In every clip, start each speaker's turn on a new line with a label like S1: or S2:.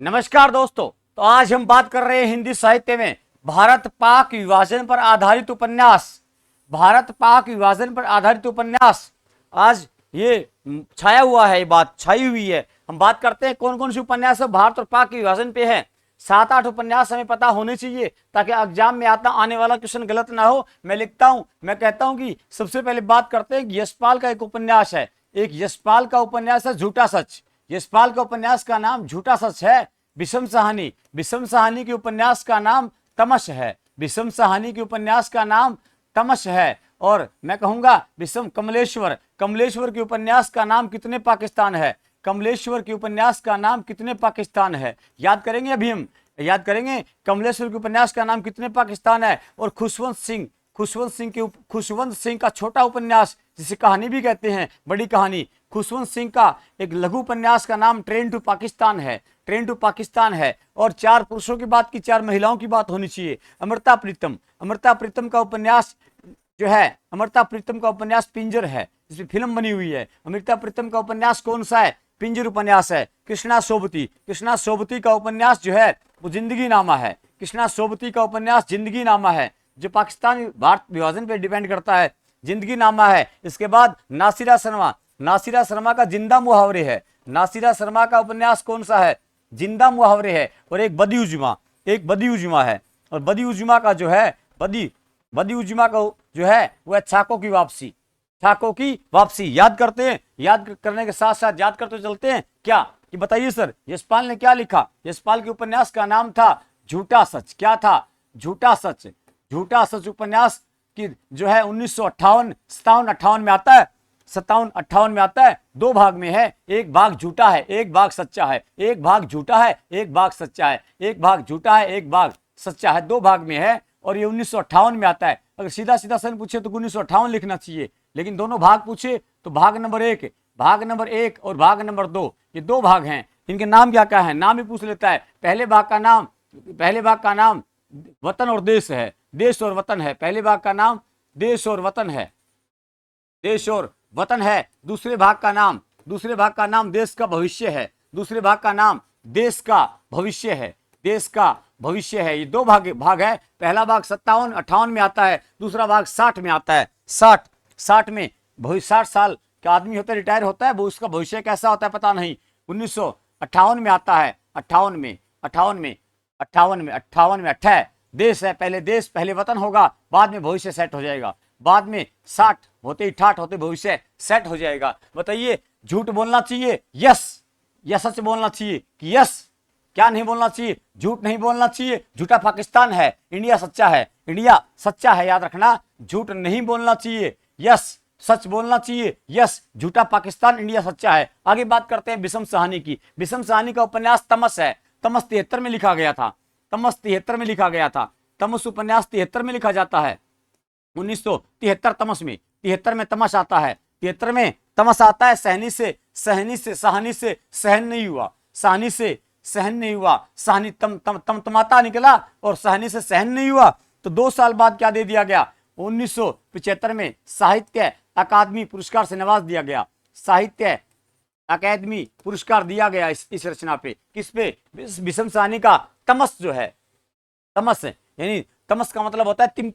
S1: नमस्कार दोस्तों। तो आज हम बात कर रहे हैं हिंदी साहित्य में भारत पाक विभाजन पर आधारित उपन्यास। भारत पाक विभाजन पर आधारित उपन्यास आज ये छाया हुआ है, ये बात छाई हुई है। हम बात करते हैं कौन कौन सी उपन्यास भारत और पाक विभाजन पे है। 7-8 उपन्यास हमें पता होने चाहिए ताकि एग्जाम में आने वाला क्वेश्चन गलत ना हो। मैं लिखता हूं, मैं कहता हूं कि सबसे पहले बात करते हैं यशपाल का एक उपन्यास है। एक यशपाल का उपन्यास है झूठा सच। यशपाल का उपन्यास का नाम झूठा सच है। विषम साहनी, विषम साहनी के उपन्यास का नाम तमश है। विषम साहनी के उपन्यास का नाम तमश है। और मैं कहूंगा विषम कमलेश्वर, कमलेश्वर के उपन्यास का नाम कितने पाकिस्तान है। कमलेश्वर के उपन्यास का नाम कितने पाकिस्तान है, याद करेंगे। अभी हम याद करेंगे कमलेश्वर के उपन्यास का नाम कितने पाकिस्तान है। और खुशवंत सिंह, खुशवंत सिंह का छोटा उपन्यास जिसे कहानी भी कहते हैं, बड़ी कहानी, खुशवंत सिंह का एक लघु उपन्यास का नाम ट्रेन टू पाकिस्तान है। ट्रेन टू पाकिस्तान है। और 4 पुरुषों की बात की, 4 महिलाओं की बात होनी चाहिए। अमृता प्रीतम, अमृता प्रीतम का उपन्यास जो है, अमृता प्रीतम का उपन्यास पिंजर है, जिसमें फिल्म बनी हुई है। अमृता प्रीतम का उपन्यास कौन सा है, पिंजर उपन्यास है। कृष्णा सोबती, कृष्णा सोबती का उपन्यास जो है वो जिंदगी नामा है। कृष्णा सोबती का उपन्यास जिंदगी नामा है, जो पाकिस्तान भारत विभाजन पर डिपेंड करता है, जिंदगी नामा है। इसके बाद नासिरा शर्मा, नासिरा शर्मा का जिंदा मुहावरे है। नासिरा शर्मा का उपन्यास कौन सा है, जिंदा मुहावरे है। और एक बदी उजमा, एक बदी उजमा है। और बदी उजमा का जो है, बदी उजमा का जो है वह छाकों की वापसी, छाकों की वापसी। याद करते हैं, याद करने के साथ साथ याद करते चलते हैं क्या कि बताइए सर यशपाल ने क्या लिखा। यशपाल के उपन्यास का नाम था झूठा सच। क्या था, झूठा सच। झूठा सच उपन्यास की जो है 1958 57-58 में आता है, 57-58 में आता है। 2 भाग में है, एक भाग झूठा है, एक भाग सच्चा है। एक भाग झूठा है, एक भाग सच्चा है। एक भाग झूठा है, एक भाग सच्चा है, 2 भाग में है। और ये 1958 में आता है। अगर सीधा सीधा सन पूछे तो 1958 लिखना चाहिए, लेकिन दोनों भाग पूछे तो भाग नंबर 1 और भाग नंबर 2, ये 2 भाग हैं। इनके नाम क्या क्या है, नाम ही पूछ लेता है। पहले भाग का नाम वतन और देश है, देश और वतन है। पहले भाग का नाम देश और वतन है, देश और वतन है। दूसरे भाग का नाम देश का भविष्य है। दूसरे भाग का नाम देश का भविष्य है, देश का भविष्य है। ये 2 भाग है। पहला भाग 57-58 में आता है, दूसरा भाग 60 में आता है। 60 में 60 साल का आदमी होता है, रिटायर होता है, वो उसका भविष्य कैसा होता है पता नहीं। 1958 में आता है। 58 में देश है, पहले देश पहले वतन होगा, बाद में भविष्य सेट हो जाएगा। बाद में 60 होते ही ठाठ होते भविष्य सेट हो जाएगा। बताइए झूठ बोलना चाहिए यस, या सच बोलना चाहिए कि यस, क्या नहीं बोलना चाहिए, झूठ नहीं बोलना चाहिए। झूठा पाकिस्तान है, इंडिया सच्चा है, इंडिया सच्चा है, याद रखना। झूठ नहीं बोलना चाहिए यस, सच बोलना चाहिए यस। झूठा पाकिस्तान, इंडिया सच्चा है। आगे बात करते हैं विषम साहनी की। विषम साहनी का उपन्यास तमस है। तमस 73 में लिखा गया था। तमस 73 में लिखा गया था। तमस उपन्यास 73 में लिखा जाता है। 1973 तमस में, 73 में तमस आता है। 73 में तमस आता है। सहनी से सहन नहीं हुआ, सहनी से सहन नहीं हुआ, सहनी तमाता निकला और सहनी से सहन नहीं हुआ। तो 2 साल बाद क्या दे दिया गया, 1975 में साहित्य अकादमी पुरस्कार से नवाज दिया गया। साहित्य अकादमी पुरस्कार दिया गया इस रचना पे। किस पे, विषम साहनी का तमस जो है, तमस यानी तमस का मतलब होता है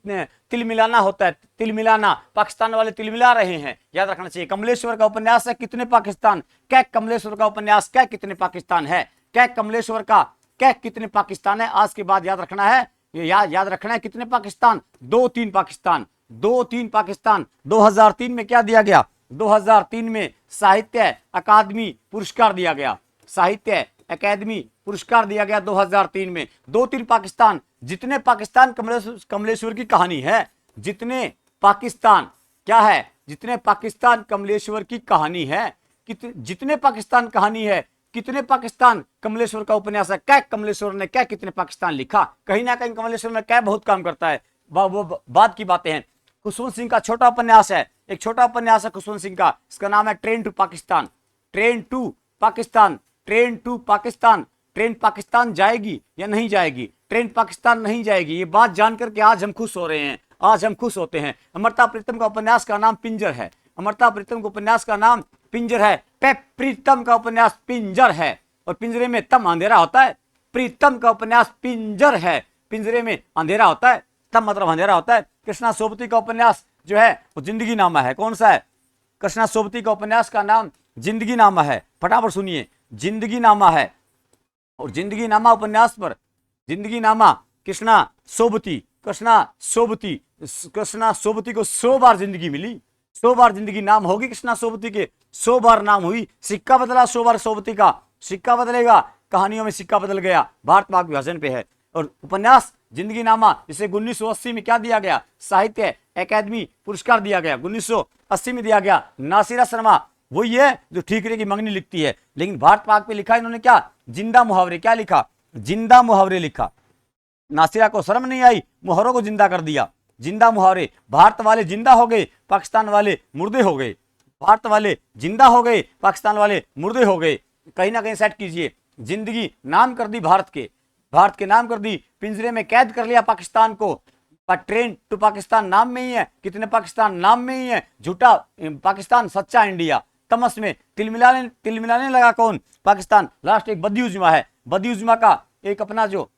S1: तिल मिलाना होता है, तिल मिलाना। पाकिस्तान वाले तिल मिला रहे हैं, याद रखना चाहिए। कमलेश्वर का उपन्यास है कितने पाकिस्तान। क्या कमलेश्वर का उपन्यास क्या कितने पाकिस्तान है, क्या कमलेश्वर का क्या कितने पाकिस्तान है। आज के बाद याद रखना है, याद रखना है कितने पाकिस्तान, 2-3 पाकिस्तान, 2-3 पाकिस्तान। 2003 में क्या दिया गया, 2003 में साहित्य अकादमी पुरस्कार दिया गया। साहित्य अकादमी पुरस्कार दिया गया 2003 में। 2-3 पाकिस्तान, जितने पाकिस्तान कमलेश्वर की कहानी है, जितने पाकिस्तान क्या है, जितने पाकिस्तान कमलेश्वर की कहानी है, जितने पाकिस्तान कहानी है, कितने पाकिस्तान कमलेश्वर का उपन्यास है। क्या कमलेश्वर ने क्या कितने पाकिस्तान लिखा, कहीं ना कहीं कमलेश्वर में क्या बहुत काम करता है, वो बात की बातें हैं। खुशवंत सिंह का छोटा उपन्यास है, एक छोटा उपन्यास है खुशवंत सिंह का, इसका नाम है train to Pakistan. Train to Pakistan, train to Pakistan. Train Pakistan जाएगी या नहीं जाएगी, ट्रेन पाकिस्तान नहीं जाएगी। ये बात जानकर के आज हम खुश हो रहे हैं, आज हम खुश होते हैं। अमृता प्रीतम का उपन्यास का नाम पिंजर है। अमृता प्रीतम के उपन्यास का नाम पिंजर है। प्रीतम का उपन्यास पिंजर है। और पिंजरे में तब अंधेरा होता है। प्रीतम का उपन्यास पिंजर है, पिंजरे में अंधेरा होता है, तब मतलब अंधेरा होता है। कृष्णा सोबती का उपन्यास जो है वो जिंदगी नामा है। कौन सा है? कृष्णा सोबती का उपन्यास का नाम जिंदगी नामा है। फटाफट सुनिए, जिंदगी नामा है। और जिंदगी नामा उपन्यास पर जिंदगी नामा कृष्णा सोबती को 100 बार जिंदगी मिली। 100 बार जिंदगी नाम होगी कृष्णा सोबती के, 100 बार नाम हुई। सिक्का बदला 100 बार सोबती का, सिक्का बदलेगा, कहानियों में सिक्का बदल गया। भारत पाक विभाजन पे है। और उपन्यास जिंदगी नामा जिसे 1980 में क्या दिया गया? साहित्य अकादमी पुरस्कार दिया गया, 1980 में दिया गया। नासिरा शर्मा वही है जो ठीकरे की मंगनी लिखती है, लेकिन भारत पाक पे लिखा इन्होंने क्या? जिंदा मुहावरे। क्या लिखा? जिंदा मुहावरे लिखा। नासिरा को शर्म नहीं आई, मुहावरों को जिंदा कर दिया। जिंदा मुहावरे। भारत वाले जिंदा हो गए, पाकिस्तान वाले मुर्दे हो गए। भारत वाले जिंदा हो गए, पाकिस्तान वाले मुर्दे हो गए। कहीं ना कहीं सेट कीजिए। जिंदगी नाम कर दी भारत के, भारत के नाम कर दी। पिंजरे में कैद कर लिया पाकिस्तान को। ट्रेन टू पाकिस्तान नाम में ही है, कितने पाकिस्तान नाम में ही है। झूठा पाकिस्तान, सच्चा इंडिया। तमस में तिल मिलाने लगा कौन? पाकिस्तान। लास्ट एक बदियुज्मा है। बदियुज्मा का एक अपना जो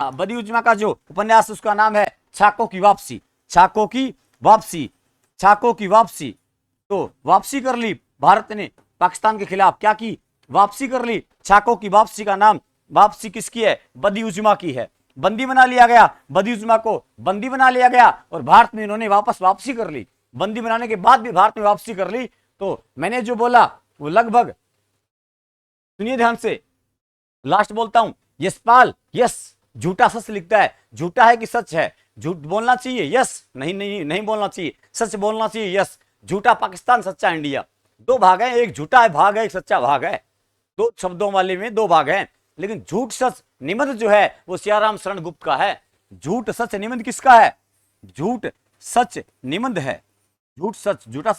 S1: बदियुज्मा का जो उपन्यास उसका नाम है छाको की वापसी। छाको की वापसी, छाको की वापसी। तो वापसी कर ली भारत ने पाकिस्तान के खिलाफ। क्या की? वापसी कर ली। छाको की वापसी का नाम, वापसी किसकी है? बदियुज्मा की है। बंदी बना लिया गया, बदियुज्मा को बंदी बना लिया गया और भारत में इन्होंने वापसी कर ली। बंदी बनाने के बाद भी भारत में वापसी कर ली। तो मैंने जो बोला वो लगभग, सुनिए ध्यान से, लास्ट बोलता हूं। यशपाल यस झूठा सच लिखता है। झूठा है कि सच है? झूठ बोलना चाहिए, यस। नहीं बोलना चाहिए, सच बोलना चाहिए, यस। झूठा पाकिस्तान, सच्चा इंडिया। दो भाग है, एक झूठा है भाग है, एक सच्चा भाग है। दो शब्दों वाले में दो भाग हैं। लेकिन झूठ सच निबंध जो है वो सियाराम शरण गुप्त का है। झूठ सच निबंध किसका है? झूठ सच निबंध है। झूठ सच, झूठा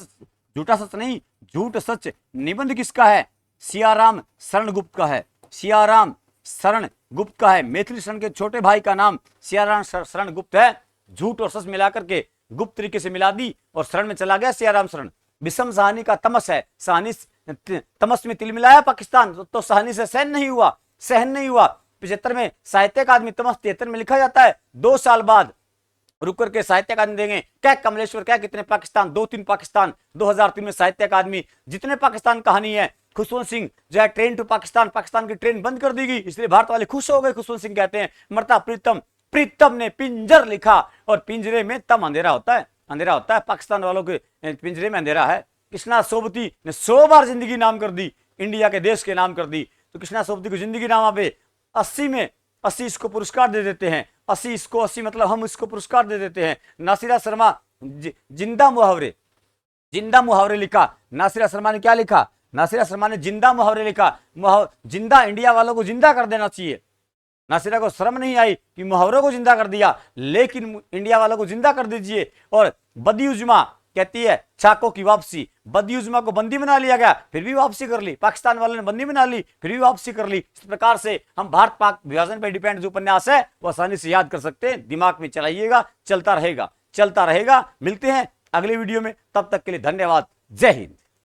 S1: सच नहीं, झूठ सच निबंध किसका है? सियाराम शरण गुप्त का है। सियाराम शरण गुप्त का है। मैथिली शरण के छोटे भाई का नाम सियाराम शरण गुप्त है। झूठ और सच मिलाकर के गुप्त तरीके से मिला दी और शरण में चला गया सियाराम शरण। विषम साहनी का तमस है। साहनी तमस में तिल मिलाया पाकिस्तान, तो साहनी से सहन नहीं हुआ। 75 में साहित्य अकादमी, तमस 73 में लिखा जाता है। 2 साल बाद रुक करके साहित्य अकादमी देंगे। क्या कमलेश्वर, क्या कितने पाकिस्तान? 2-3 पाकिस्तान। 2003 में साहित्य अकादमी। जितने पाकिस्तान कहानी है। खुशवंत सिंह जो है ट्रेन टू पाकिस्तान, पाकिस्तान की ट्रेन बंद कर दी गई, इसलिए भारत वाले खुश हो गए। खुशवंत सिंह कहते हैं मरता प्रीतम ने पिंजर लिखा और पिंजरे में तब अंधेरा होता है। अंधेरा होता है, पाकिस्तान वालों के पिंजरे में अंधेरा है। कृष्णा सोबती ने 100 बार जिंदगी नाम कर दी, इंडिया के देश के नाम कर दी। तो कृष्णा सोबती को जिंदगी नामा पे 80 इसको पुरस्कार दे देते हैं। 80 मतलब हम इसको पुरस्कार दे देते हैं। नासिरा शर्मा जिंदा मुहावरे लिखा। नासिरा शर्मा ने क्या लिखा? नासिरा शर्मा ने जिंदा मुहावरे लिखा। जिंदा इंडिया वालों को जिंदा कर देना चाहिए। नासिरा को शर्म नहीं आई कि मुहावरों को जिंदा कर दिया, लेकिन इंडिया वालों को जिंदा कर दीजिए। और बदियुज्मा कहती है छाको की वापसी। बदियुज्मा को बंदी बना लिया गया, फिर भी वापसी कर ली। पाकिस्तान वालों ने बंदी बना ली, फिर भी वापसी कर ली। इस प्रकार से हम भारत पाक विभाजन पर डिपेंड जो उपन्यास है वो आसानी से याद कर सकते हैं। दिमाग में चलाइएगा, चलता रहेगा। मिलते हैं अगले वीडियो में, तब तक के लिए धन्यवाद। जय हिंद।